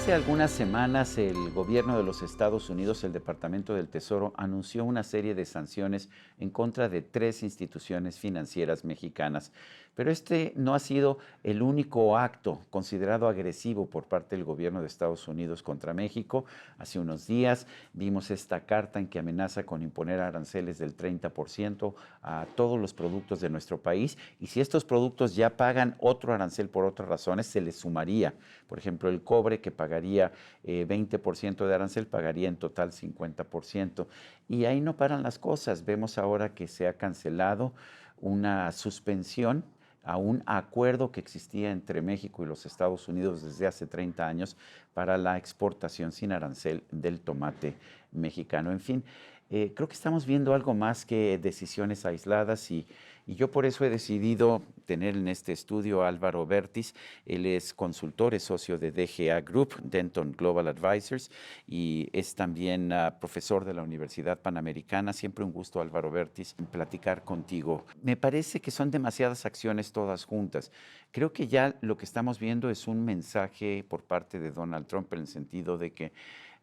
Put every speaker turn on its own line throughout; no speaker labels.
Hace algunas semanas el gobierno de los Estados Unidos, el Departamento del Tesoro, anunció una serie de sanciones en contra de 3 instituciones financieras mexicanas. Pero este no ha sido el único acto considerado agresivo por parte del gobierno de Estados Unidos contra México. Hace unos días vimos esta carta en que amenaza con imponer aranceles del 30% a todos los productos de nuestro país. Y si estos productos ya pagan otro arancel por otras razones, se les sumaría. Por ejemplo, el cobre, que pagaría 20% de arancel, pagaría en total 50%. Y ahí no paran las cosas. Vemos ahora que se ha cancelado una suspensión a un acuerdo que existía entre México y los Estados Unidos desde hace 30 años para la exportación sin arancel del tomate mexicano. En fin, creo que estamos viendo algo más que decisiones aisladas y yo por eso he decidido tener en este estudio a Álvaro Bertis. Él es consultor, es socio de DGA Group, Denton Global Advisors, y es también profesor de la Universidad Panamericana. Siempre un gusto, Álvaro Bertis, platicar contigo. Me parece que son demasiadas acciones todas juntas. Creo que ya lo que estamos viendo es un mensaje por parte de Donald Trump en el sentido de que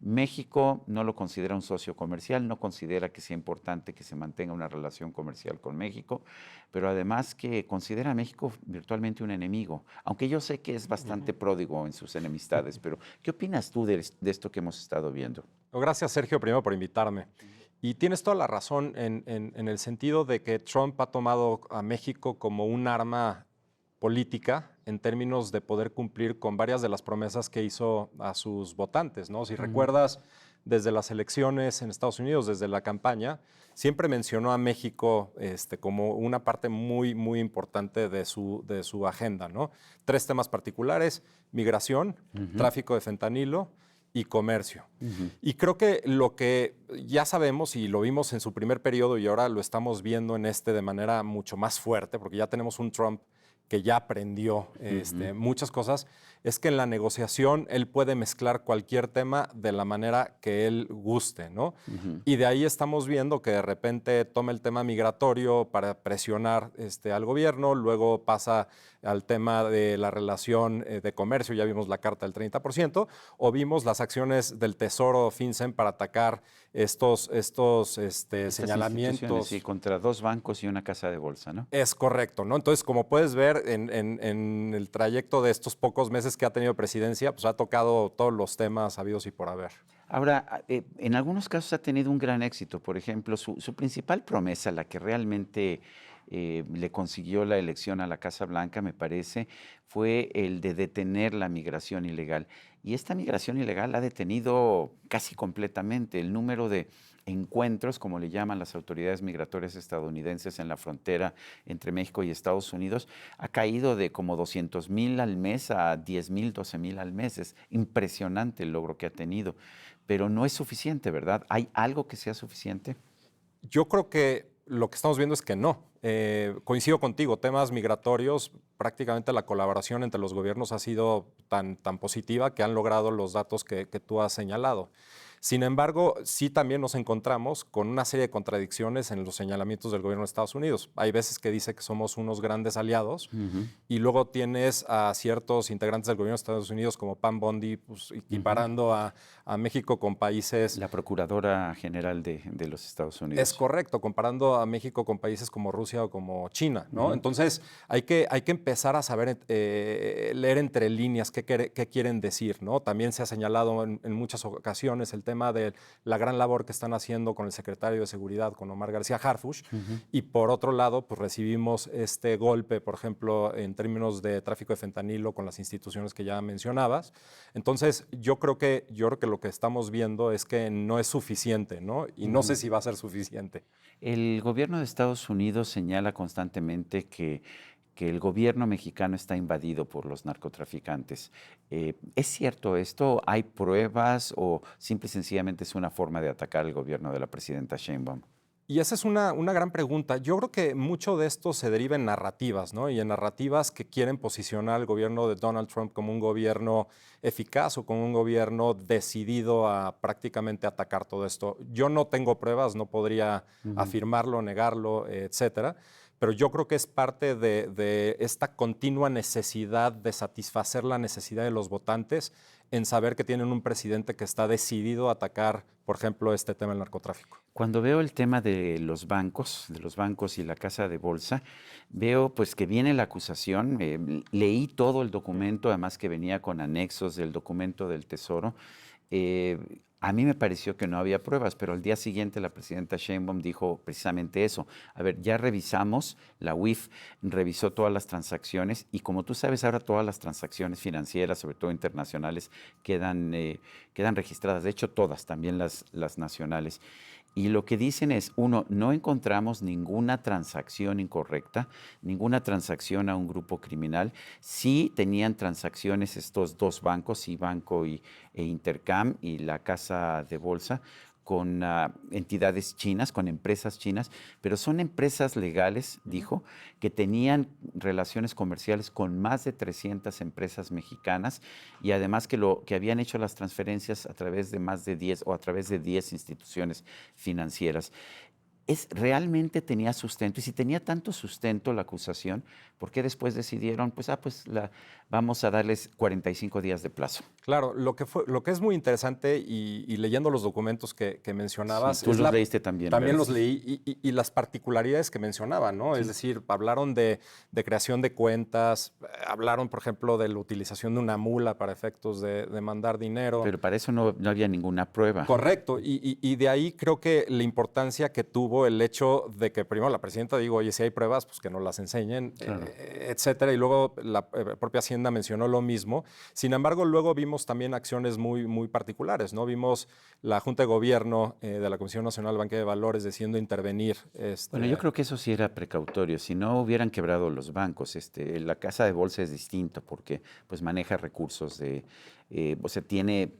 México no lo considera un socio comercial, no considera que sea importante que se mantenga una relación comercial con México, pero además que considera a México virtualmente un enemigo, aunque yo sé que es bastante pródigo en sus enemistades, pero ¿qué opinas tú de esto que hemos estado viendo?
Gracias, Sergio, primero por invitarme. Y tienes toda la razón en el sentido de que Trump ha tomado a México como un arma política en términos de poder cumplir con varias de las promesas que hizo a sus votantes, ¿no? Si recuerdas, desde las elecciones en Estados Unidos, desde la campaña, siempre mencionó a México como una parte muy, muy importante de su agenda, ¿no? 3 temas particulares: migración, tráfico de fentanilo y comercio. Y creo que lo que ya sabemos y lo vimos en su primer periodo y ahora lo estamos viendo en de manera mucho más fuerte, porque ya tenemos un Trump que ya aprendió muchas cosas, es que en la negociación él puede mezclar cualquier tema de la manera que él guste, ¿no? Y de ahí estamos viendo que de repente toma el tema migratorio para presionar al gobierno, luego pasa al tema de la relación de comercio, ya vimos la carta del 30%, o vimos las acciones del Tesoro FinCEN para atacar estos señalamientos.
Sí, contra 2 bancos y una casa de bolsa, ¿no?
Es correcto, ¿no? Entonces, como puedes ver en el trayecto de estos pocos meses que ha tenido presidencia, pues ha tocado todos los temas habidos y por haber.
Ahora, en algunos casos ha tenido un gran éxito. Por ejemplo, su principal promesa, la que realmente le consiguió la elección a la Casa Blanca, me parece, fue el de detener la migración ilegal. Y esta migración ilegal ha detenido casi completamente el número de encuentros, como le llaman las autoridades migratorias estadounidenses en la frontera entre México y Estados Unidos, ha caído de como 200,000 al mes a 10,000, 12,000 al mes. Es impresionante el logro que ha tenido, pero no es suficiente, ¿verdad? ¿Hay algo que sea suficiente?
Yo creo que lo que estamos viendo es que no. Coincido contigo, temas migratorios, prácticamente la colaboración entre los gobiernos ha sido tan positiva que han logrado los datos que tú has señalado. Sin embargo, sí también nos encontramos con una serie de contradicciones en los señalamientos del gobierno de Estados Unidos. Hay veces que dice que somos unos grandes aliados y luego tienes a ciertos integrantes del gobierno de Estados Unidos como Pam Bondi, pues, equiparando a México con países...
La Procuradora General de los Estados Unidos.
Es correcto, comparando a México con países como Rusia o como China, ¿no? Entonces, hay que empezar a saber leer entre líneas qué quieren decir, ¿no? También se ha señalado en muchas ocasiones el tema de la gran labor que están haciendo con el secretario de Seguridad, con Omar García Harfuch, y por otro lado, pues recibimos este golpe, por ejemplo, en términos de tráfico de fentanilo con las instituciones que ya mencionabas. Entonces, yo creo que lo que estamos viendo es que no es suficiente, ¿no? Y no sé si va a ser suficiente.
El gobierno de Estados Unidos señala constantemente que el gobierno mexicano está invadido por los narcotraficantes. ¿Es cierto esto? ¿Hay pruebas o simple y sencillamente es una forma de atacar al gobierno de la presidenta Sheinbaum?
Y esa es una gran pregunta. Yo creo que mucho de esto se deriva en narrativas, ¿no? Y en narrativas que quieren posicionar al gobierno de Donald Trump como un gobierno eficaz o como un gobierno decidido a prácticamente atacar todo esto. Yo no tengo pruebas, no podría afirmarlo, negarlo, etcétera. pero yo creo que es parte de esta continua necesidad de satisfacer la necesidad de los votantes en saber que tienen un presidente que está decidido a atacar, por ejemplo, este tema del narcotráfico.
Cuando veo el tema de los bancos y la casa de bolsa, veo pues que viene la acusación, leí todo el documento, además que venía con anexos del documento del Tesoro. A mí me pareció que no había pruebas, pero al día siguiente la presidenta Sheinbaum dijo precisamente eso. A ver, ya revisamos, la UIF revisó todas las transacciones y como tú sabes, ahora todas las transacciones financieras, sobre todo internacionales, quedan registradas. De hecho, todas, también las nacionales. Y lo que dicen es, uno, no encontramos ninguna transacción incorrecta, ninguna transacción a un grupo criminal. Sí tenían transacciones estos dos bancos, Ibanco e Intercam y la casa de bolsa, con entidades chinas, con empresas chinas, pero son empresas legales, dijo, que tenían relaciones comerciales con más de 300 empresas mexicanas y además que habían hecho las transferencias a través de más de 10 o a través de 10 instituciones financieras. Realmente tenía sustento, y si tenía tanto sustento la acusación, ¿por qué después decidieron, vamos a darles 45 días de plazo?
Claro, lo que es muy interesante y leyendo los documentos que mencionabas...
Sí, tú los leíste también.
También los leí y las particularidades que mencionaban, ¿no? Sí. Es decir, hablaron de creación de cuentas, hablaron, por ejemplo, de la utilización de una mula para efectos de mandar dinero.
Pero para eso no había ninguna prueba.
Correcto, y de ahí creo que la importancia que tuvo el hecho de que primero la presidenta dijo, oye, si hay pruebas, pues que nos las enseñen, claro, etcétera, y luego la propia Hacienda mencionó lo mismo. Sin embargo, luego vimos también acciones muy, muy particulares, ¿no? Vimos la Junta de Gobierno de la Comisión Nacional de Banca de Valores decidiendo intervenir.
Bueno, yo creo que eso sí era precautorio. Si no hubieran quebrado los bancos, la casa de bolsa es distinto porque pues maneja recursos o sea, tiene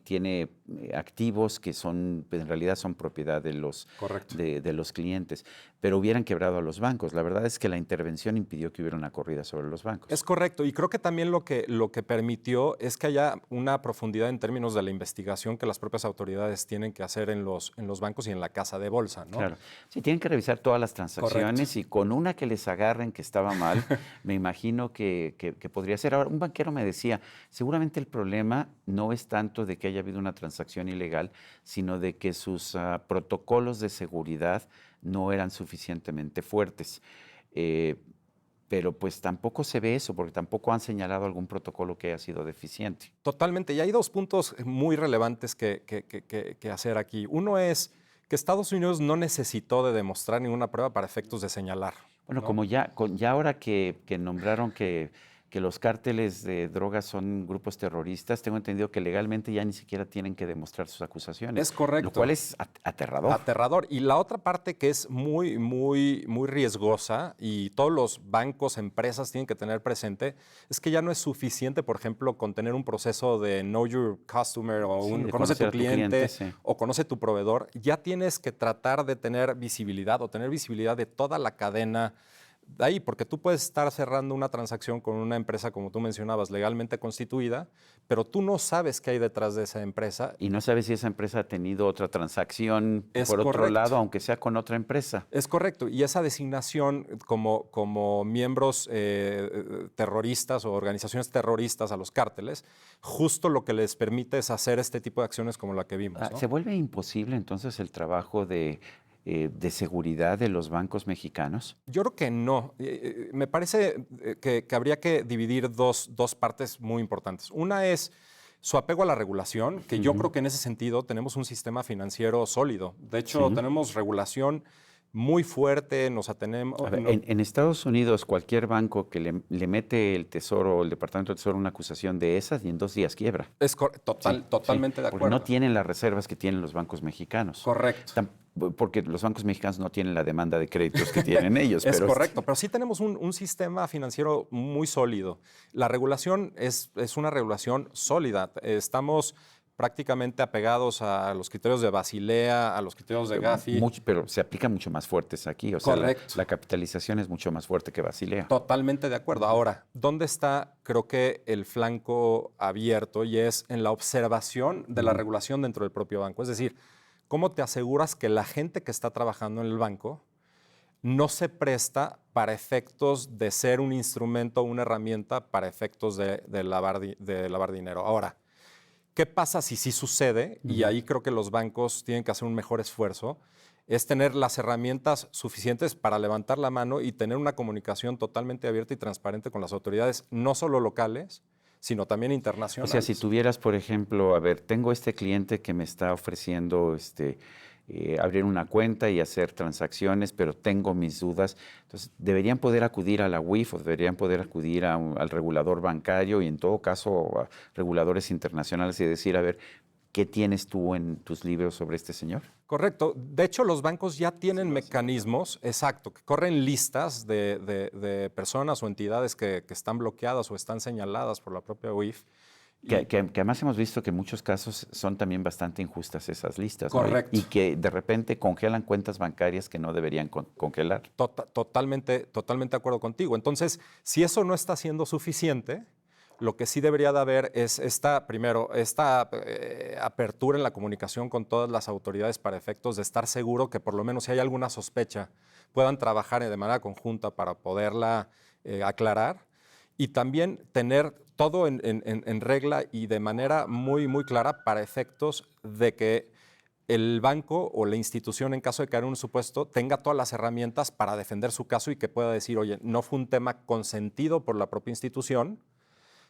activos que en realidad son propiedad de los clientes, pero hubieran quebrado a los bancos. La verdad es que la intervención impidió que hubiera una corrida sobre los bancos.
Es correcto, y creo que también lo que permitió es que haya una profundidad en términos de la investigación que las propias autoridades tienen que hacer en los bancos y en la casa de bolsa, ¿no?
Claro, sí, tienen que revisar todas las transacciones. Correcto. Y con una que les agarren que estaba mal, me imagino que podría ser. Ahora, un banquero me decía, seguramente el problema no es tanto de que haya habido una transacción ilegal, sino de que sus protocolos de seguridad no eran suficientemente fuertes. Pero pues tampoco se ve eso, porque tampoco han señalado algún protocolo que haya sido deficiente.
Totalmente, y hay dos puntos muy relevantes que hacer aquí. Uno es que Estados Unidos no necesitó de demostrar ninguna prueba para efectos de señalar.
Bueno, ¿no? Como ya ahora que nombraron que los cárteles de drogas son grupos terroristas, tengo entendido que legalmente ya ni siquiera tienen que demostrar sus acusaciones.
Es correcto.
Lo cual es aterrador.
Aterrador. Y la otra parte que es muy, muy, muy riesgosa y todos los bancos, empresas tienen que tener presente, es que ya no es suficiente, por ejemplo, con tener un proceso de Know Your Customer o conoce tu cliente sí. O conoce tu proveedor. Ya tienes que tratar de tener visibilidad de toda la cadena de ahí, porque tú puedes estar cerrando una transacción con una empresa, como tú mencionabas, legalmente constituida, pero tú no sabes qué hay detrás de esa empresa.
Y no sabes si esa empresa ha tenido otra transacción por otro lado, aunque sea con otra empresa.
Es correcto. Y esa designación como miembros terroristas o organizaciones terroristas a los cárteles, justo lo que les permite es hacer este tipo de acciones como la que vimos, ¿no?
¿Se vuelve imposible entonces el trabajo de seguridad de los bancos mexicanos?
Yo creo que no. Me parece que habría que dividir dos partes muy importantes. Una es su apego a la regulación, que yo creo que en ese sentido tenemos un sistema financiero sólido. De hecho, tenemos regulación muy fuerte, nos atenemos...
A ver, en Estados Unidos, cualquier banco que le mete el Tesoro o el Departamento del Tesoro una acusación de esas y en 2 días quiebra.
Es totalmente de acuerdo.
Porque no tienen las reservas que tienen los bancos mexicanos.
Correcto.
Porque los bancos mexicanos no tienen la demanda de créditos que tienen ellos.
Es correcto, pero sí tenemos un sistema financiero muy sólido. La regulación es una regulación sólida. Estamos prácticamente apegados a los criterios de Basilea, a los criterios de Gafi.
Pero se aplican mucho más fuertes aquí. O sea, la capitalización es mucho más fuerte que Basilea.
Totalmente de acuerdo. Ahora, ¿dónde está, creo que, el flanco abierto? Y es en la observación de la regulación dentro del propio banco. Es decir, ¿cómo te aseguras que la gente que está trabajando en el banco no se presta para efectos de ser un instrumento o una herramienta para efectos de lavar dinero. Ahora, ¿qué pasa si sí sucede? Y ahí creo que los bancos tienen que hacer un mejor esfuerzo, es tener las herramientas suficientes para levantar la mano y tener una comunicación totalmente abierta y transparente con las autoridades, no solo locales, sino también
O
internacionales.
sea, si tuvieras, por ejemplo, a ver, tengo este cliente que me está ofreciendo abrir una cuenta y hacer transacciones, pero tengo mis dudas. Entonces, deberían poder acudir a la UIF o deberían poder acudir al regulador bancario y en todo caso a reguladores internacionales y decir, a ver, ¿qué tienes tú en tus libros sobre este señor?
Correcto. De hecho, los bancos ya tienen mecanismos, exacto, que corren listas de personas o entidades que están bloqueadas o están señaladas por la propia UIF.
Que además hemos visto que en muchos casos son también bastante injustas esas listas, ¿no?
Correcto.
Y que de repente congelan cuentas bancarias que no deberían congelar.
Totalmente de acuerdo contigo. Entonces, si eso no está siendo suficiente, lo que sí debería de haber es esta apertura en la comunicación con todas las autoridades para efectos de estar seguro que por lo menos si hay alguna sospecha puedan trabajar de manera conjunta para poderla aclarar y también tener todo en regla y de manera muy, muy clara para efectos de que el banco o la institución, en caso de caer en un supuesto, tenga todas las herramientas para defender su caso y que pueda decir, oye, no fue un tema consentido por la propia institución,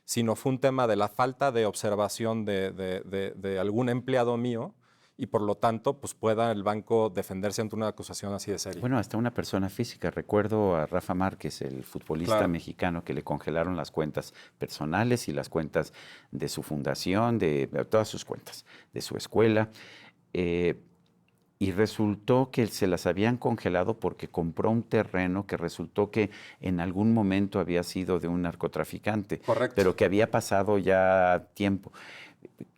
sino fue un tema de la falta de observación de algún empleado mío y por lo tanto pues pueda el banco defenderse ante una acusación así de seria.
Bueno, hasta una persona física. Recuerdo a Rafa Márquez, el futbolista mexicano, que le congelaron las cuentas personales y las cuentas de su fundación, de todas sus cuentas, de su escuela. Y resultó que se las habían congelado porque compró un terreno que resultó que en algún momento había sido de un narcotraficante.
Correcto.
Pero que había pasado ya tiempo.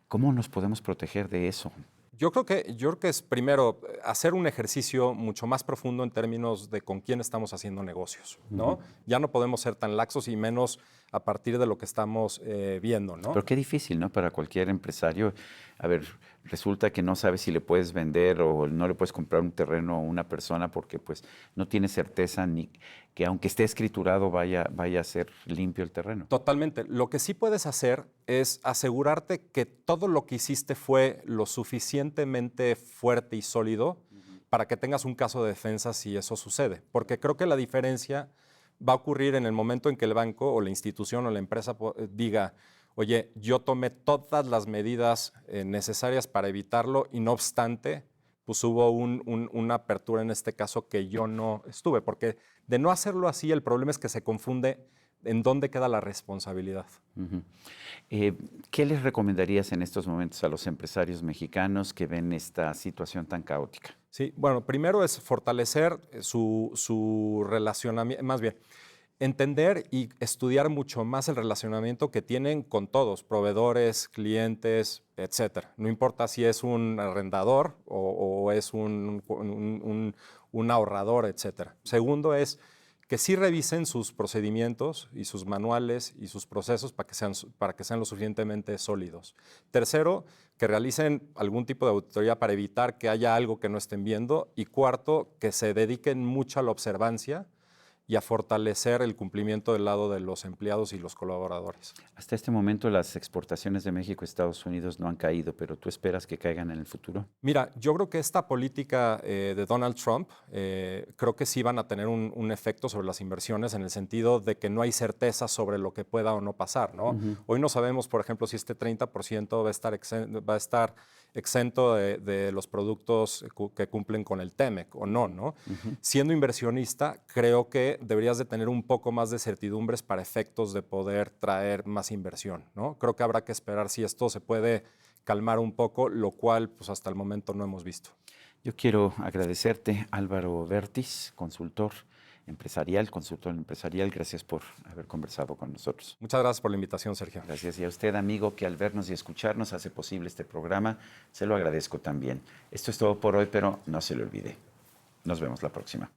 ¿Cómo nos podemos proteger de eso?
Yo creo que es primero hacer un ejercicio mucho más profundo en términos de con quién estamos haciendo negocios, ¿no? Ya no podemos ser tan laxos y menos a partir de lo que estamos viendo, ¿no?
Pero qué difícil, ¿no? Para cualquier empresario. A ver, resulta que no sabes si le puedes vender o no le puedes comprar un terreno a una persona porque pues no tiene certeza ni que aunque esté escriturado vaya a ser limpio el terreno.
Totalmente. Lo que sí puedes hacer es asegurarte que todo lo que hiciste fue lo suficientemente fuerte y sólido para que tengas un caso de defensa si eso sucede. Porque creo que la diferencia va a ocurrir en el momento en que el banco o la institución o la empresa diga, oye, yo tomé todas las medidas necesarias para evitarlo y no obstante, pues hubo una apertura en este caso que yo no estuve. Porque de no hacerlo así, el problema es que se confunde en dónde queda la responsabilidad.
¿Qué les recomendarías en estos momentos a los empresarios mexicanos que ven esta situación tan caótica?
Sí, bueno, primero es fortalecer su relacionamiento, más bien, entender y estudiar mucho más el relacionamiento que tienen con todos, proveedores, clientes, etcétera. No importa si es un arrendador o es un ahorrador, etcétera. Segundo es que sí revisen sus procedimientos y sus manuales y sus procesos para que sean lo suficientemente sólidos. Tercero, que realicen algún tipo de auditoría para evitar que haya algo que no estén viendo. Y cuarto, que se dediquen mucho a la observancia y a fortalecer el cumplimiento del lado de los empleados y los colaboradores.
Hasta este momento las exportaciones de México a Estados Unidos no han caído, pero ¿tú esperas que caigan en el futuro?
Mira, yo creo que esta política de Donald Trump creo que sí van a tener un efecto sobre las inversiones en el sentido de que no hay certeza sobre lo que pueda o no pasar, ¿no? Hoy no sabemos, por ejemplo, si este 30% va a estar exento de los productos que cumplen con el TEMEC o no, ¿no? Siendo inversionista, creo que deberías de tener un poco más de certidumbres para efectos de poder traer más inversión, ¿no? Creo que habrá que esperar si esto se puede calmar un poco, lo cual pues hasta el momento no hemos visto.
Yo quiero agradecerte, Álvaro Bertis, consultor empresarial. Gracias por haber conversado con nosotros.
Muchas gracias por la invitación, Sergio.
Gracias. Y a usted, amigo, que al vernos y escucharnos hace posible este programa, se lo agradezco también. Esto es todo por hoy, pero no se lo olvide. Nos vemos la próxima.